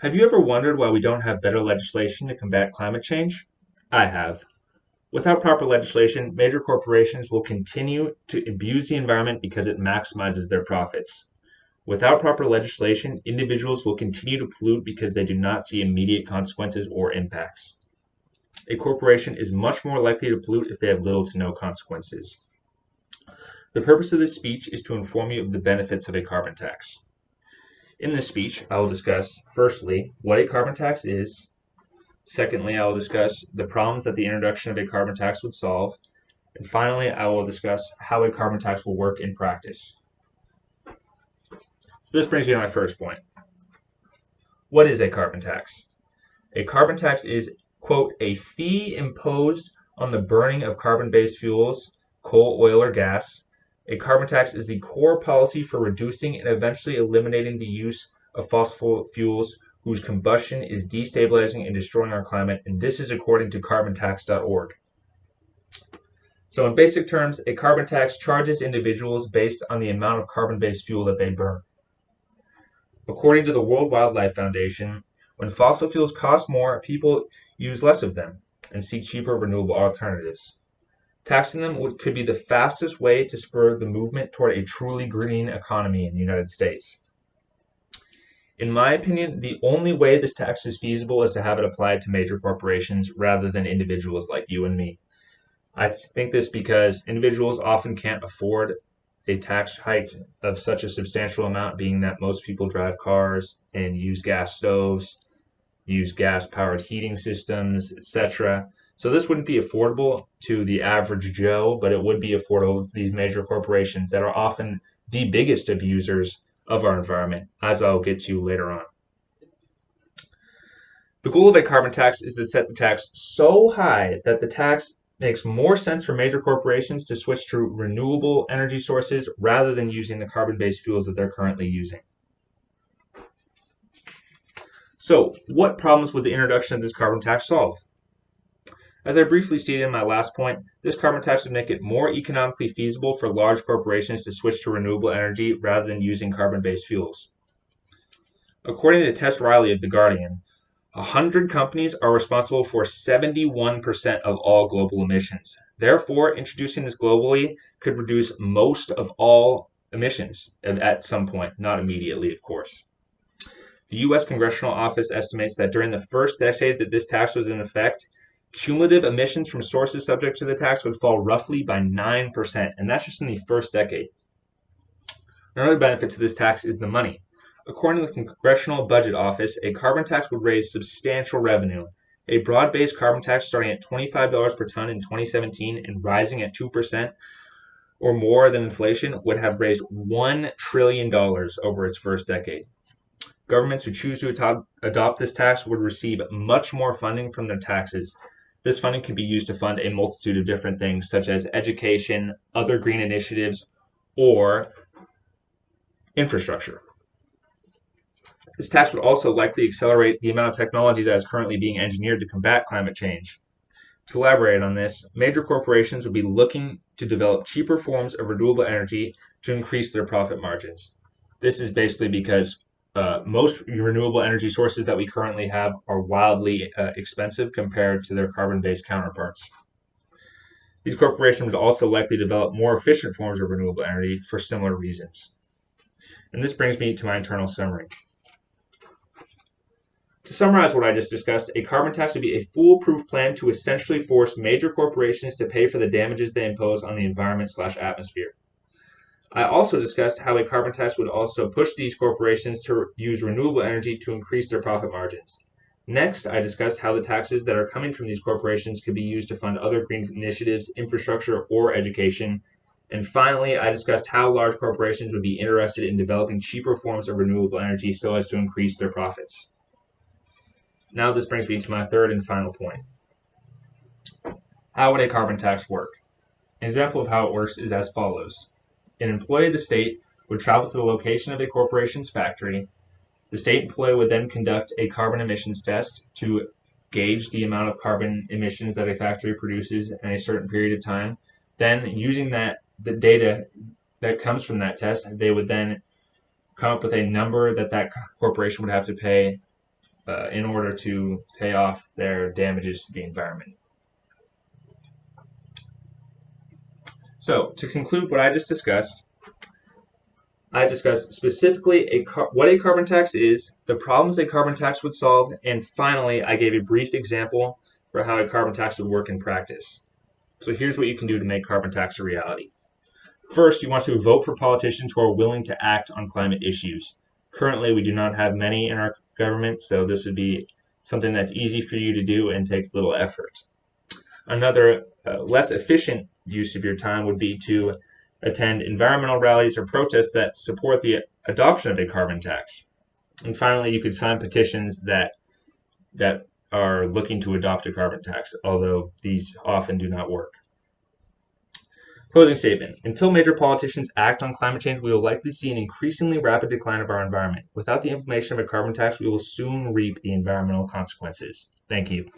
Have you ever wondered why we don't have better legislation to combat climate change? I have. Without proper legislation, major corporations will continue to abuse the environment because it maximizes their profits. Without proper legislation, individuals will continue to pollute because they do not see immediate consequences or impacts. A corporation is much more likely to pollute if they have little to no consequences. The purpose of this speech is to inform you of the benefits of a carbon tax. In this speech, I will discuss, firstly, what a carbon tax is. Secondly, I will discuss the problems that the introduction of a carbon tax would solve. And finally, I will discuss how a carbon tax will work in practice. So this brings me to my first point. What is a carbon tax? A carbon tax is, quote, a fee imposed on the burning of carbon-based fuels, coal, oil, or gas. A carbon tax is the core policy for reducing and eventually eliminating the use of fossil fuels whose combustion is destabilizing and destroying our climate, and this is according to carbontax.org. So in basic terms, a carbon tax charges individuals based on the amount of carbon-based fuel that they burn. According to the World Wildlife Foundation, when fossil fuels cost more, people use less of them and seek cheaper renewable alternatives. Taxing them could be the fastest way to spur the movement toward a truly green economy in the United States. In my opinion, the only way this tax is feasible is to have it applied to major corporations rather than individuals like you and me. I think this because individuals often can't afford a tax hike of such a substantial amount, being that most people drive cars and use gas stoves, use gas-powered heating systems, etc. So this wouldn't be affordable to the average Joe, but it would be affordable to these major corporations that are often the biggest abusers of our environment, as I'll get to later on. The goal of a carbon tax is to set the tax so high that the tax makes more sense for major corporations to switch to renewable energy sources rather than using the carbon-based fuels that they're currently using. So, what problems would the introduction of this carbon tax solve? As I briefly stated in my last point, this carbon tax would make it more economically feasible for large corporations to switch to renewable energy rather than using carbon-based fuels. According to Tess Riley of The Guardian, 100 companies are responsible for 71% of all global emissions. Therefore, introducing this globally could reduce most of all emissions at some point, not immediately, of course. The U.S. Congressional Office estimates that during the first decade that this tax was in effect, cumulative emissions from sources subject to the tax would fall roughly by 9%, and that's just in the first decade. Another benefit to this tax is the money. According to the Congressional Budget Office, a carbon tax would raise substantial revenue. A broad-based carbon tax starting at $25 per ton in 2017 and rising at 2% or more than inflation would have raised $1 trillion over its first decade. Governments who choose to adopt this tax would receive much more funding from their taxes. This funding can be used to fund a multitude of different things, such as education, other green initiatives, or infrastructure. This tax would also likely accelerate the amount of technology that is currently being engineered to combat climate change. To elaborate on this, major corporations would be looking to develop cheaper forms of renewable energy to increase their profit margins. This is basically because most renewable energy sources that we currently have are wildly expensive compared to their carbon-based counterparts. These corporations would also likely develop more efficient forms of renewable energy for similar reasons. And this brings me to my internal summary. To summarize what I just discussed, a carbon tax would be a foolproof plan to essentially force major corporations to pay for the damages they impose on the environment/atmosphere. I also discussed how a carbon tax would also push these corporations to use renewable energy to increase their profit margins. Next, I discussed how the taxes that are coming from these corporations could be used to fund other green initiatives, infrastructure, or education. And finally, I discussed how large corporations would be interested in developing cheaper forms of renewable energy so as to increase their profits. Now this brings me to my third and final point. How would a carbon tax work? An example of how it works is as follows. An employee of the state would travel to the location of a corporation's factory. The state employee would then conduct a carbon emissions test to gauge the amount of carbon emissions that a factory produces in a certain period of time. Then, using the data that comes from that test, they would then come up with a number that corporation would have to pay in order to pay off their damages to the environment. So, to conclude what I just discussed, I discussed specifically what a carbon tax is, the problems a carbon tax would solve, and finally, I gave a brief example for how a carbon tax would work in practice. So here's what you can do to make carbon tax a reality. First, you want to vote for politicians who are willing to act on climate issues. Currently, we do not have many in our government, so this would be something that's easy for you to do and takes little effort. Another less efficient use of your time would be to attend environmental rallies or protests that support the adoption of a carbon tax. And finally, you could sign petitions that are looking to adopt a carbon tax, although these often do not work. Closing statement. Until major politicians act on climate change, we will likely see an increasingly rapid decline of our environment. Without the implementation of a carbon tax, we will soon reap the environmental consequences. Thank you.